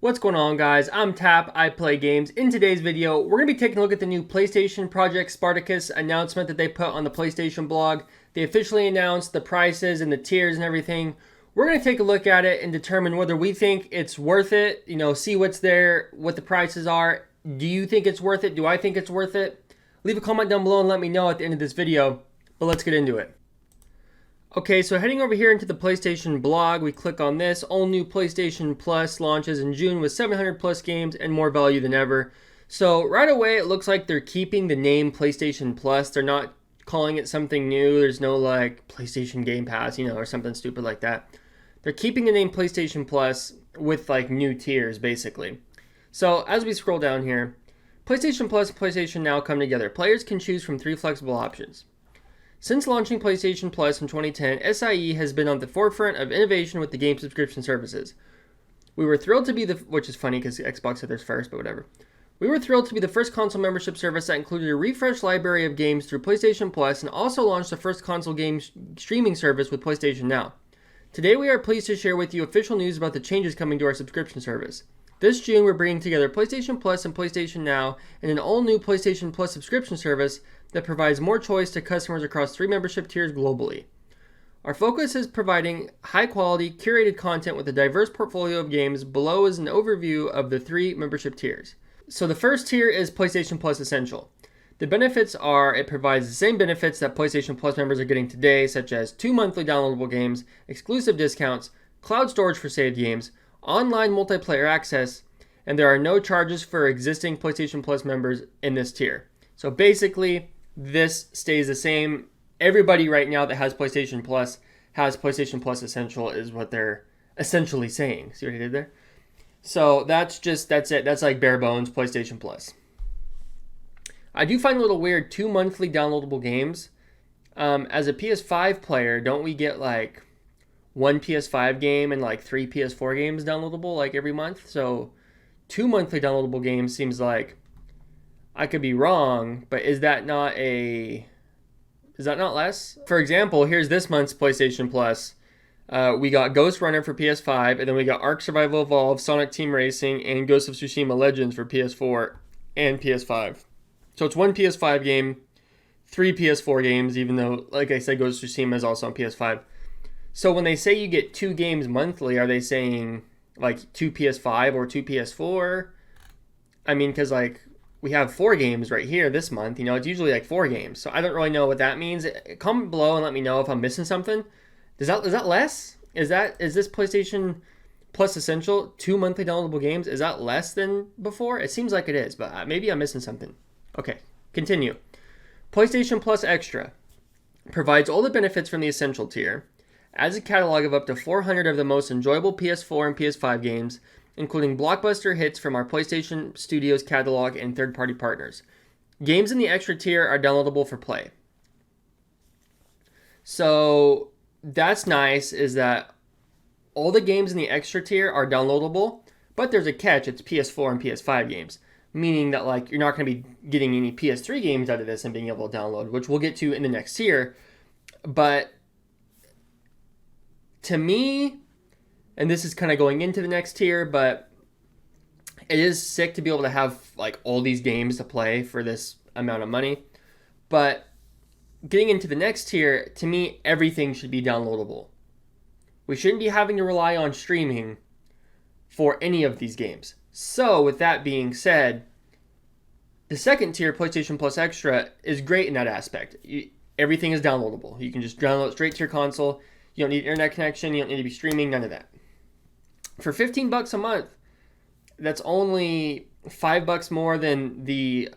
What's going on, guys? I'm Tap, I play games. In today's video, we're going to be taking a look at the new PlayStation Project Spartacus announcement that they put on the PlayStation blog. They officially announced the prices and the tiers and everything. We're going to take a look at it and determine whether we think it's worth it, see what's there, what the prices are. Do you think it's worth it? Do I think it's worth it? Leave a comment down below and let me know at the end of this video, but let's get into it. Okay, so heading over here into the PlayStation blog, we click on this. All new PlayStation Plus launches in June with 700 plus games and more value than ever. So right away, it looks like they're keeping the name PlayStation Plus. They're not calling it something new. There's no like PlayStation Game Pass, or something stupid like that. They're keeping the name PlayStation Plus with like new tiers, basically. So as we scroll down here, PlayStation Plus and PlayStation Now come together. Players can choose from 3 flexible options. Since launching PlayStation Plus in 2010, SIE has been on the forefront of innovation with the game subscription services. We were thrilled to be which is funny because Xbox said theirs first, but whatever. We were thrilled to be the first console membership service that included a refreshed library of games through PlayStation Plus and also launched the first console game streaming service with PlayStation Now. Today we are pleased to share with you official news about the changes coming to our subscription service. This June, we're bringing together PlayStation Plus and PlayStation Now in an all-new PlayStation Plus subscription service that provides more choice to customers across 3 membership tiers globally. Our focus is providing high-quality, curated content with a diverse portfolio of games. Below is an overview of the 3 membership tiers. So the first tier is PlayStation Plus Essential. The benefits are it provides the same benefits that PlayStation Plus members are getting today, such as 2 monthly downloadable games, exclusive discounts, cloud storage for saved games, online multiplayer access, and there are no charges for existing PlayStation Plus members in this tier. So basically, this stays the same. Everybody right now that has PlayStation Plus has PlayStation Plus Essential is what they're essentially saying. See what I did there? So that's it. That's like bare bones PlayStation Plus. I do find it a little weird, 2 monthly downloadable games. As a PS5 player, don't we get like 1 PS5 game and like 3 PS4 games downloadable like every month? So 2 monthly downloadable games seems like, I could be wrong, but is that not less? For example, here's this month's PlayStation Plus. We got Ghost Runner for PS5, and then we got Ark Survival Evolved, Sonic Team Racing, and Ghost of Tsushima Legends for PS4 and PS5. So it's 1 PS5 game, 3 PS4 games, even though, like I said, Ghost of Tsushima is also on PS5. So when they say you get 2 games monthly, are they saying like 2 PS5 or 2 PS4? I mean, because like we have 4 games right here this month. It's usually like 4 games. So I don't really know what that means. Comment below and let me know if I'm missing something. Is that less? Is this PlayStation Plus Essential 2 monthly downloadable games? Is that less than before? It seems like it is, but maybe I'm missing something. Okay, continue. PlayStation Plus Extra provides all the benefits from the Essential tier, adds a catalog of up to 400 of the most enjoyable PS4 and PS5 games, including blockbuster hits from our PlayStation Studios catalog and third-party partners. Games in the extra tier are downloadable for play. So that's nice, is that all the games in the extra tier are downloadable, but there's a catch, it's PS4 and PS5 games, meaning that like you're not going to be getting any PS3 games out of this and being able to download, which we'll get to in the next tier. But to me, and this is kind of going into the next tier, but it is sick to be able to have like all these games to play for this amount of money. But getting into the next tier, to me, everything should be downloadable. We shouldn't be having to rely on streaming for any of these games. So with that being said, the second tier, PlayStation Plus Extra, is great in that aspect. Everything is downloadable. You can just download it straight to your console. You don't need internet connection. You don't need to be streaming, none of that. For $15 a month, that's only $5 more than the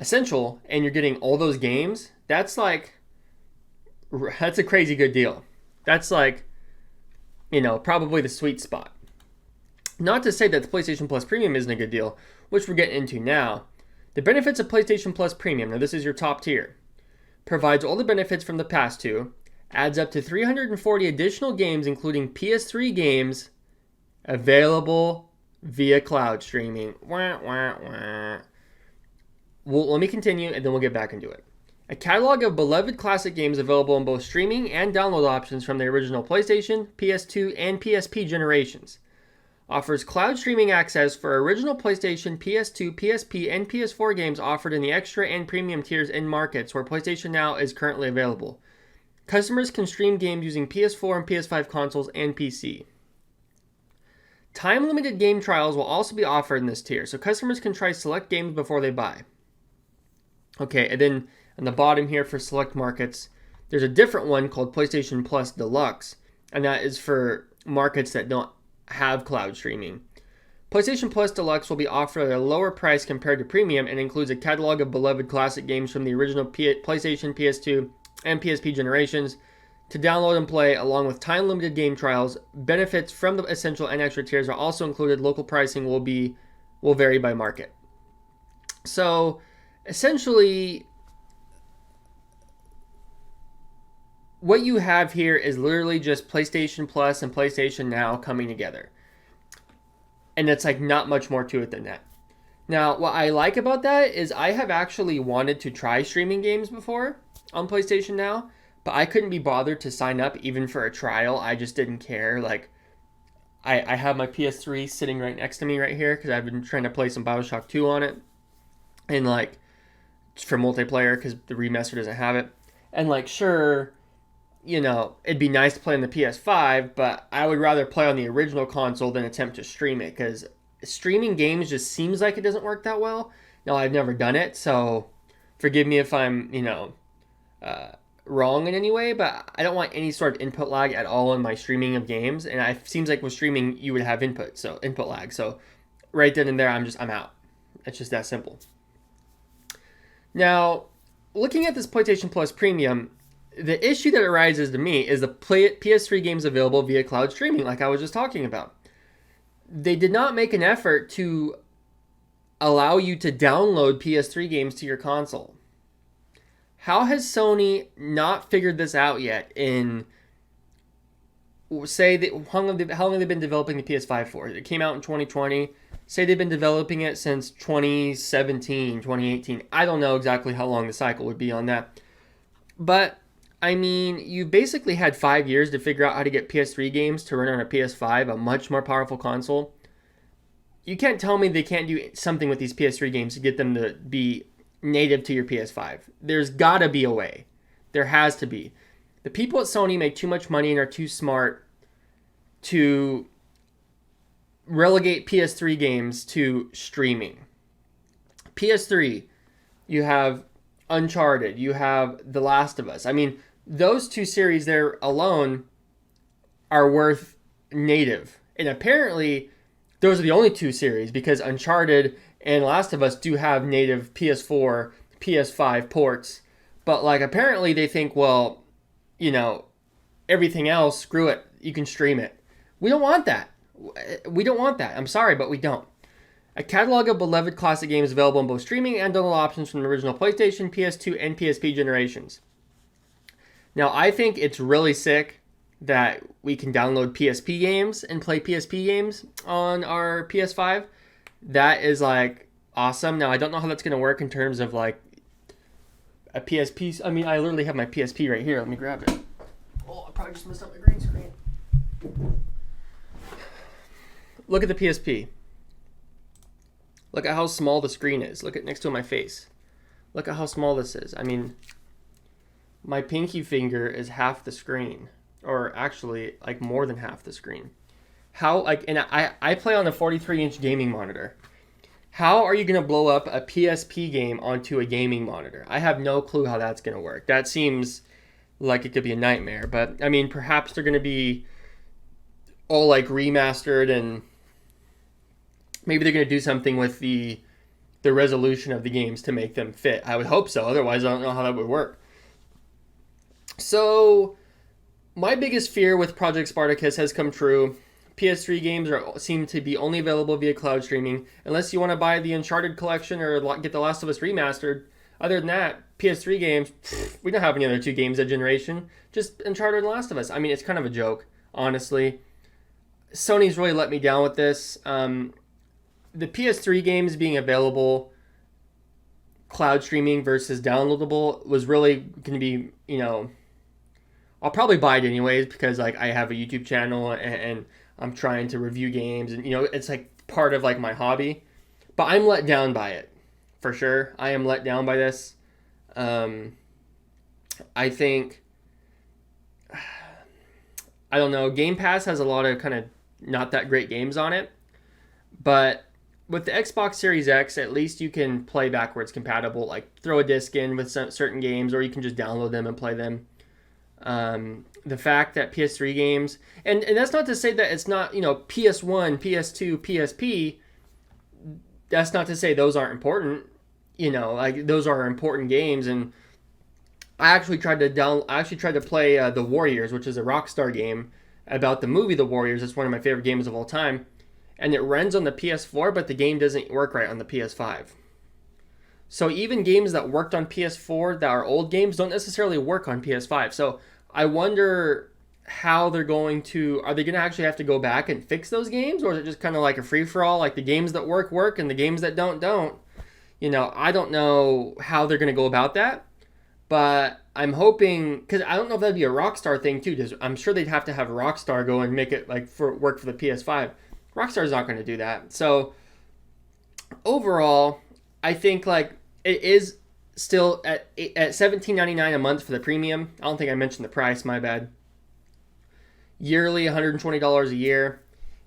Essential, and you're getting all those games. That's a crazy good deal. That's like, probably the sweet spot. Not to say that the PlayStation Plus Premium isn't a good deal, which we're getting into now. The benefits of PlayStation Plus Premium, now this is your top tier, provides all the benefits from the past 2, adds up to 340 additional games, including PS3 games available via cloud streaming. Wah, wah, wah. Well, let me continue, and then we'll get back into it. A catalog of beloved classic games available in both streaming and download options from the original PlayStation, PS2, and PSP generations. offers cloud streaming access for original PlayStation, PS2, PSP, and PS4 games offered in the extra and premium tiers in markets where PlayStation Now is currently available. Customers can stream games using PS4 and PS5 consoles and PC. Time-limited game trials will also be offered in this tier, so customers can try select games before they buy. Okay, and then on the bottom here for select markets, there's a different one called PlayStation Plus Deluxe, and that is for markets that don't have cloud streaming. PlayStation Plus Deluxe will be offered at a lower price compared to Premium and includes a catalog of beloved classic games from the original PlayStation, PS2, and PSP generations to download and play, along with time-limited game trials. Benefits from the essential and extra tiers are also included. Local pricing will vary by market. So, essentially, what you have here is literally just PlayStation Plus and PlayStation Now coming together. And it's like not much more to it than that. Now, what I like about that is I have actually wanted to try streaming games before on PlayStation Now, but I couldn't be bothered to sign up even for a trial. I just didn't care. Like, I have my PS3 sitting right next to me right here because I've been trying to play some BioShock 2 on it. And like, for multiplayer because the remaster doesn't have it. And like, sure, you know, it'd be nice to play on the PS5, but I would rather play on the original console than attempt to stream it because streaming games just seems like it doesn't work that well. Now, I've never done it, so forgive me if I'm, wrong in any way, but I don't want any sort of input lag at all in my streaming of games. And it seems like with streaming, you would have input lag. So right then and there, I'm out. It's just that simple. Now, looking at this PlayStation Plus Premium, the issue that arises to me is the PS3 games available via cloud streaming, like I was just talking about. They did not make an effort to allow you to download PS3 games to your console. How has Sony not figured this out yet in, say, how long have they been developing the PS5 for? It came out in 2020. Say they've been developing it since 2017, 2018. I don't know exactly how long the cycle would be on that. But, I mean, you basically had 5 years to figure out how to get PS3 games to run on a PS5, a much more powerful console. You can't tell me they can't do something with these PS3 games to get them to be native to your PS5. There's gotta be a way. There has to be. The people at Sony make too much money and are too smart to relegate PS3 games to streaming. PS3, you have Uncharted, you have The Last of Us. I mean, those two series there alone are worth native. And apparently, those are the only two series because Uncharted and Last of Us do have native PS4, PS5 ports. But like apparently they think, well, everything else, screw it, you can stream it. We don't want that. We don't want that. I'm sorry, but we don't. A catalog of beloved classic games available on both streaming and download options from the original PlayStation, PS2, and PSP generations. Now, I think it's really sick that we can download PSP games and play PSP games on our PS5. That is like awesome. Now, I don't know how that's going to work in terms of like a PSP. I mean, I literally have my PSP right here. Let me grab it. Oh, I probably just messed up my green screen. Look at the PSP. Look at how small the screen is. Look at next to my face. Look at how small this is. I mean, my pinky finger is half the screen. Or actually, like more than half the screen. And I play on a 43-inch gaming monitor. How are you going to blow up a PSP game onto a gaming monitor? I have no clue how that's going to work. That seems like it could be a nightmare. But, I mean, perhaps they're going to be all, like, remastered and maybe they're going to do something with the resolution of the games to make them fit. I would hope so. Otherwise, I don't know how that would work. So, my biggest fear with Project Spartacus has come true. PS3 games seem to be only available via cloud streaming. Unless you want to buy the Uncharted collection or get The Last of Us remastered. Other than that, PS3 games, we don't have any other two games that generation. Just Uncharted and Last of Us. I mean, it's kind of a joke, honestly. Sony's really let me down with this. The PS3 games being available cloud streaming versus downloadable was really going to be, I'll probably buy it anyways because like I have a YouTube channel and I'm trying to review games, and it's like part of like my hobby. But I'm let down by it, for sure. I am let down by this. I think, I don't know, Game Pass has a lot of kind of not that great games on it, but with the Xbox Series X, at least you can play backwards compatible, like throw a disc in with certain games, or you can just download them and play them. The fact that PS3 games, and that's not to say that it's not, PS1, PS2, PSP, that's not to say those aren't important. Like those are important games, and I actually tried to play The Warriors, which is a Rockstar game about the movie The Warriors. It's one of my favorite games of all time, and it runs on the PS4, but the game doesn't work right on the PS5. So even games that worked on PS4 that are old games don't necessarily work on PS5. So I wonder how are they going to actually have to go back and fix those games, or is it just kind of like a free-for-all, like the games that work and the games that don't? I don't know how they're going to go about that, but I'm hoping, because I don't know if that'd be a Rockstar thing too, because I'm sure they'd have to have Rockstar go and make it like work for the PS5. Rockstar's not going to do that. So overall, I think like it is still at $17.99 a month for the premium. I don't think I mentioned the price, my bad. Yearly, $120 a year.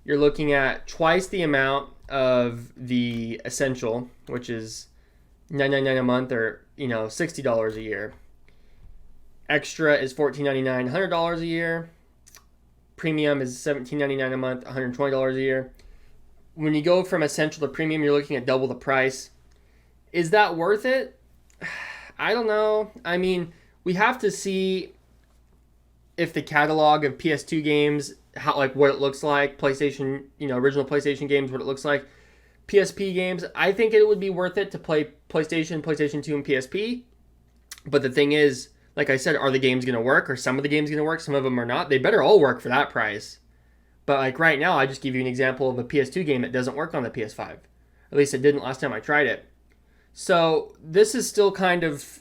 You're looking at twice the amount of the Essential, which is $9.99 a month, or $60 a year. Extra is $14.99, $100 a year. Premium is $17.99 a month, $120 a year. When you go from Essential to Premium, you're looking at double the price. Is that worth it? I don't know. I mean, we have to see if the catalog of PS2 games, what it looks like, PlayStation, original PlayStation games, what it looks like, PSP games. I think it would be worth it to play PlayStation 2, and PSP. But the thing is, like I said, are the games going to work? Are some of the games going to work? Some of them are not. They better all work for that price. But like right now, I just give you an example of a PS2 game that doesn't work on the PS5. At least it didn't last time I tried it. So this is still kind of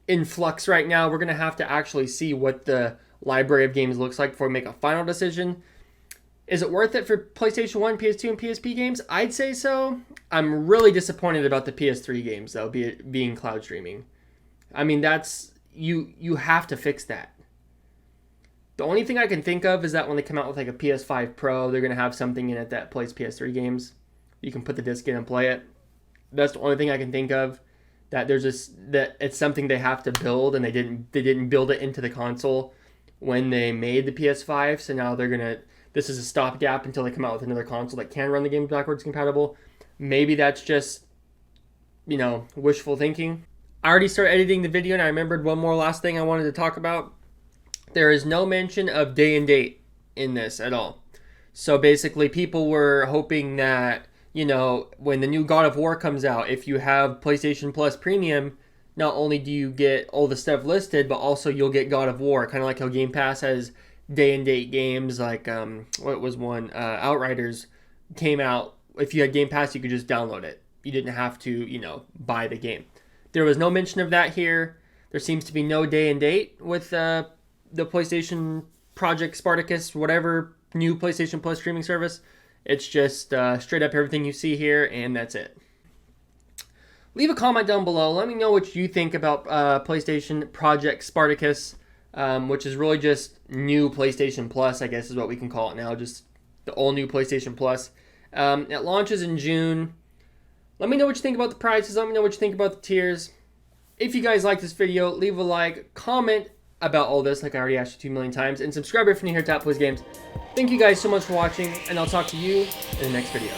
in flux right now. We're going to have to actually see what the library of games looks like before we make a final decision. Is it worth it for PlayStation 1, PS2, and PSP games? I'd say so. I'm really disappointed about the PS3 games, though, being cloud streaming. I mean, that's... You have to fix that. The only thing I can think of is that when they come out with like a PS5 Pro, they're going to have something in it that plays PS3 games. You can put the disc in and play it. That's the only thing I can think of. That it's something they have to build, and they didn't build it into the console when they made the PS5. So now this is a stopgap until they come out with another console that can run the games backwards compatible. Maybe that's just, wishful thinking. I already started editing the video, and I remembered one more last thing I wanted to talk about. There is no mention of day and date in this at all. So basically, people were hoping that, when the new God of War comes out, if you have PlayStation Plus Premium, not only do you get all the stuff listed, but also you'll get God of War. Kind of like how Game Pass has day and date games, like, what was one? Outriders came out. If you had Game Pass, you could just download it. You didn't have to, buy the game. There was no mention of that here. There seems to be no day and date with the PlayStation Project Spartacus, whatever new PlayStation Plus streaming service. It's just straight up everything you see here, and that's it. Leave a comment down below. Let me know what you think about PlayStation Project Spartacus, which is really just new PlayStation Plus, I guess is what we can call it now. Just the all new PlayStation Plus. It launches in June. Let me know what you think about the prices. Let me know what you think about the tiers. If you guys like this video, leave a like, comment about all this like I already asked you 2 million times, and subscribe if you're new here at TapPlaysGames. Thank you guys so much for watching, and I'll talk to you in the next video.